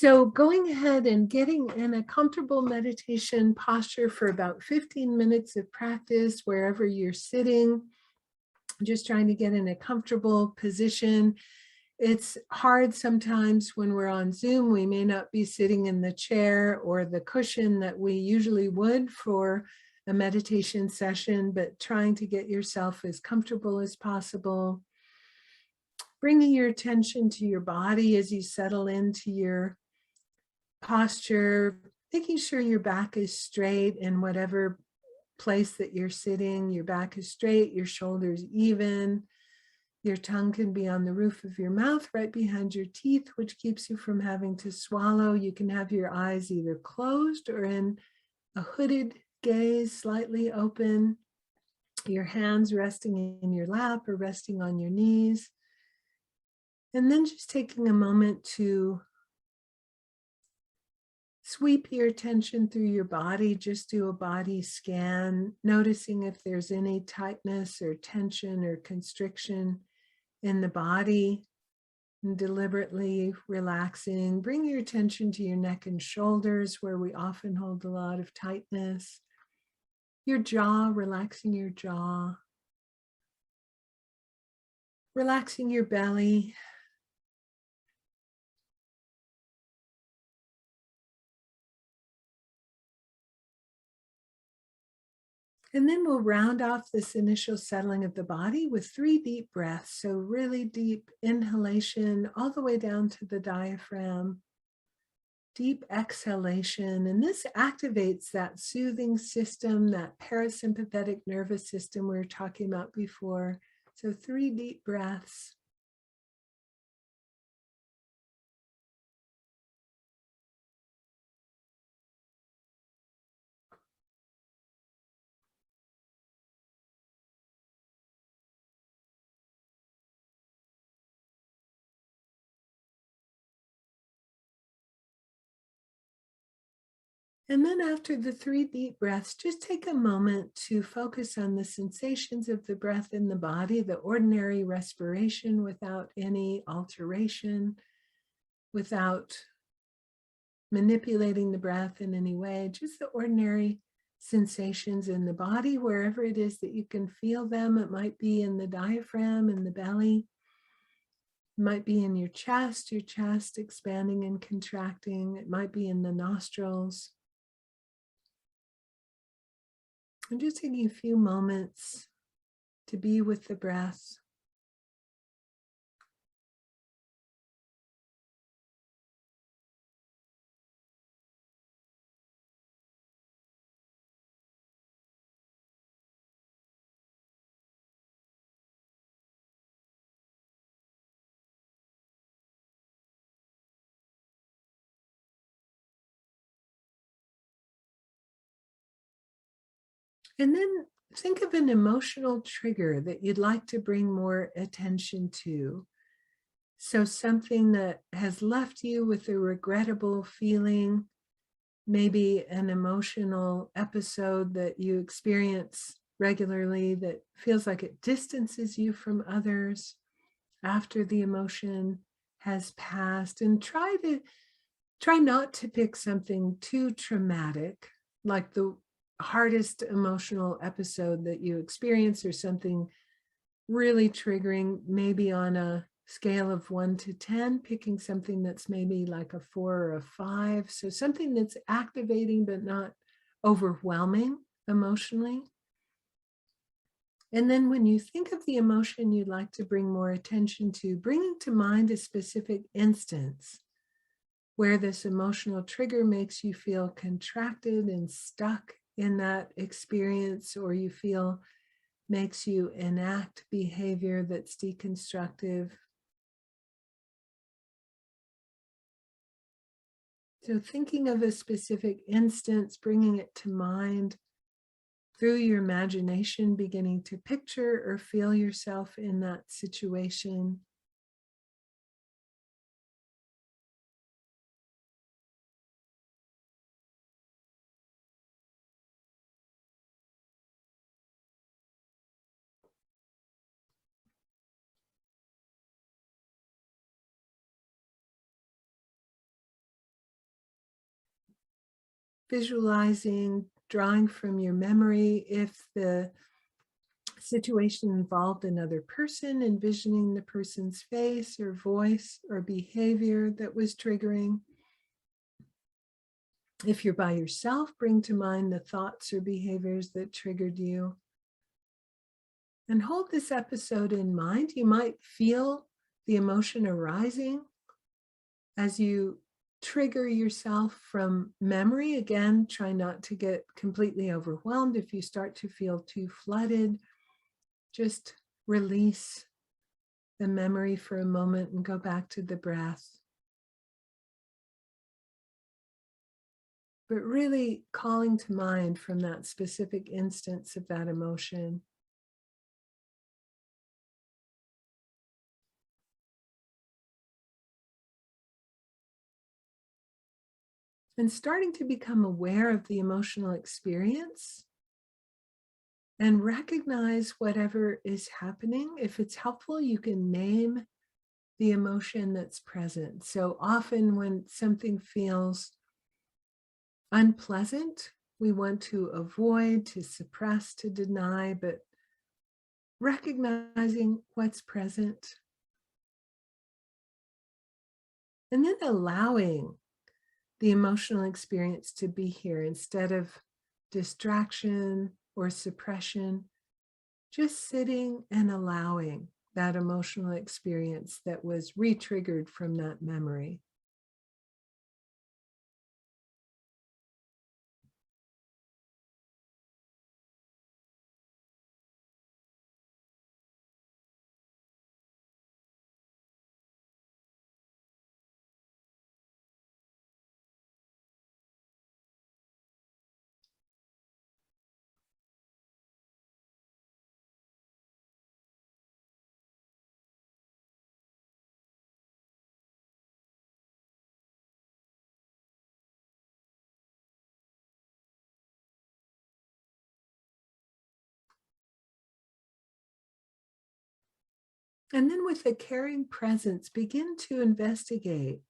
So going ahead and getting in a comfortable meditation posture for about 15 minutes of practice, wherever you're sitting, just trying to get in a comfortable position. It's hard sometimes when we're on Zoom, we may not be sitting in the chair or the cushion that we usually would for a meditation session, but trying to get yourself as comfortable as possible. Bringing your attention to your body as you settle into your posture, making sure your back is straight in whatever place that you're sitting. Your back is straight, your shoulders even. Your tongue can be on the roof of your mouth right behind your teeth, which keeps you from having to swallow. You can have your eyes either closed or in a hooded gaze, slightly open. Your hands resting in your lap or resting on your knees. And then just taking a moment to sweep your attention through your body, just do a body scan, noticing if there's any tightness or tension or constriction in the body, and deliberately relaxing. Bring your attention to your neck and shoulders, where we often hold a lot of tightness. Your jaw, relaxing your jaw. Relaxing your belly. And then we'll round off this initial settling of the body with 3 deep breaths. So really deep inhalation all the way down to the diaphragm. Deep exhalation. And this activates that soothing system, that parasympathetic nervous system we were talking about before. So 3 deep breaths. And then after the 3 deep breaths, just take a moment to focus on the sensations of the breath in the body, the ordinary respiration without any alteration, without manipulating the breath in any way, just the ordinary sensations in the body, wherever it is that you can feel them. It might be in the diaphragm, in the belly. It might be in your chest expanding and contracting. It might be in the nostrils. I'm just taking a few moments to be with the breath. And then think of an emotional trigger that you'd like to bring more attention to. So something that has left you with a regrettable feeling, maybe an emotional episode that you experience regularly that feels like it distances you from others after the emotion has passed. And try not to pick something too traumatic, like the hardest emotional episode that you experience or something really triggering, maybe on a scale of 1 to 10, picking something that's maybe like a 4 or a 5. So something that's activating but not overwhelming emotionally. And then when you think of the emotion you'd like to bring more attention to, bringing to mind a specific instance where this emotional trigger makes you feel contracted and stuck in that experience, or you feel makes you enact behavior that's deconstructive. So thinking of a specific instance, bringing it to mind through your imagination, beginning to picture or feel yourself in that situation. visualizing, drawing from your memory if the situation involved another person, envisioning the person's face or voice or behavior that was triggering. If you're by yourself, bring to mind the thoughts or behaviors that triggered you. And hold this episode in mind. You might feel the emotion arising as you trigger yourself from memory. Again, try not to get completely overwhelmed. If you start to feel too flooded, just release the memory for a moment and go back to the breath. But really calling to mind from that specific instance of that emotion. And starting to become aware of the emotional experience and recognize whatever is happening. If it's helpful, you can name the emotion that's present. So often when something feels unpleasant, we want to avoid, to suppress, to deny, but recognizing what's present and then allowing the emotional experience to be here instead of distraction or suppression, just sitting and allowing that emotional experience that was re-triggered from that memory. And then with a caring presence, begin to investigate.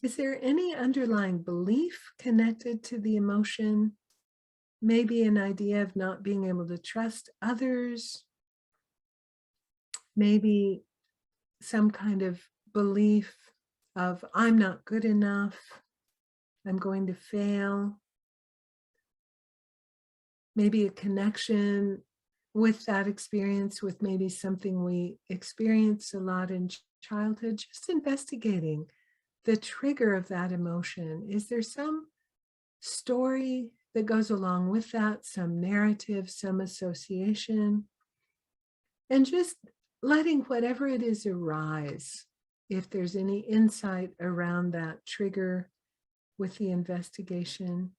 Is there any underlying belief connected to the emotion? Maybe an idea of not being able to trust others. Maybe some kind of belief of I'm not good enough. I'm going to fail. Maybe a connection with that experience, with maybe something we experience a lot in childhood, just investigating the trigger of that emotion. Is there some story that goes along with that, some narrative, some association? And just letting whatever it is arise, if there's any insight around that trigger with the investigation.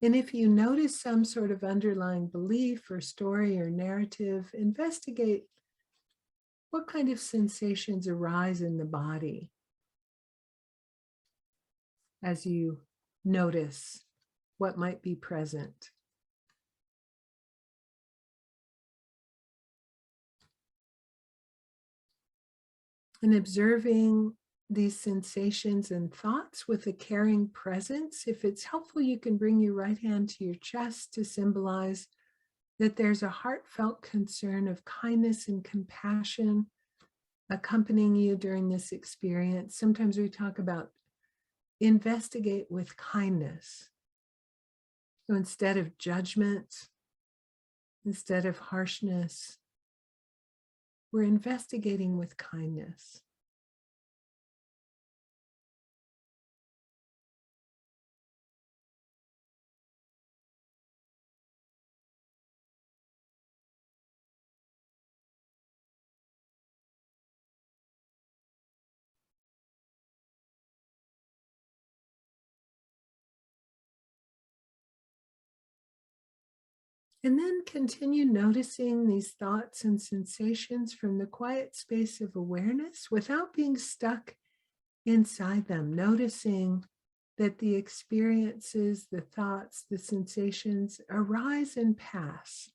And if you notice some sort of underlying belief or story or narrative, investigate what kind of sensations arise in the body as you notice what might be present. And observing these sensations and thoughts with a caring presence. If it's helpful, you can bring your right hand to your chest to symbolize that there's a heartfelt concern of kindness and compassion accompanying you during this experience. Sometimes we talk about investigate with kindness. So instead of judgment, instead of harshness, we're investigating with kindness. And then continue noticing these thoughts and sensations from the quiet space of awareness without being stuck inside them, noticing that the experiences, the thoughts, the sensations arise and pass.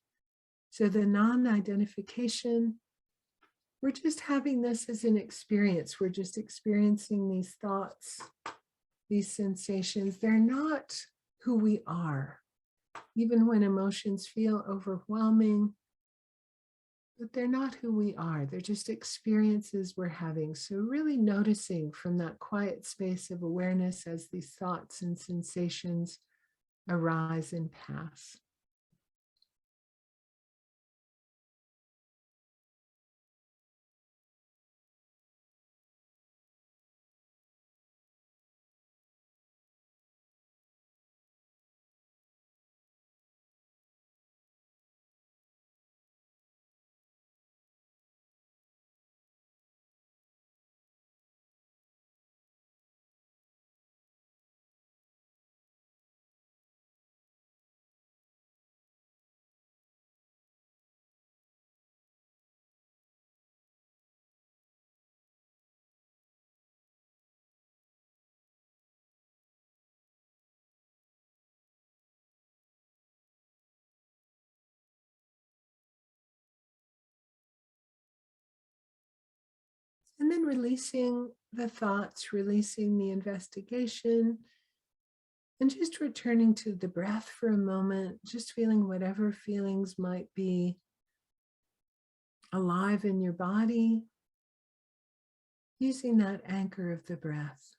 So the non-identification We're just having this as an experience. We're just experiencing these thoughts, these sensations. They're not who we are. Even when emotions feel overwhelming, but they're not who we are. They're just experiences we're having. So really noticing from that quiet space of awareness as these thoughts and sensations arise and pass. And then releasing the thoughts, releasing the investigation, and just returning to the breath for a moment, just feeling whatever feelings might be alive in your body, using that anchor of the breath.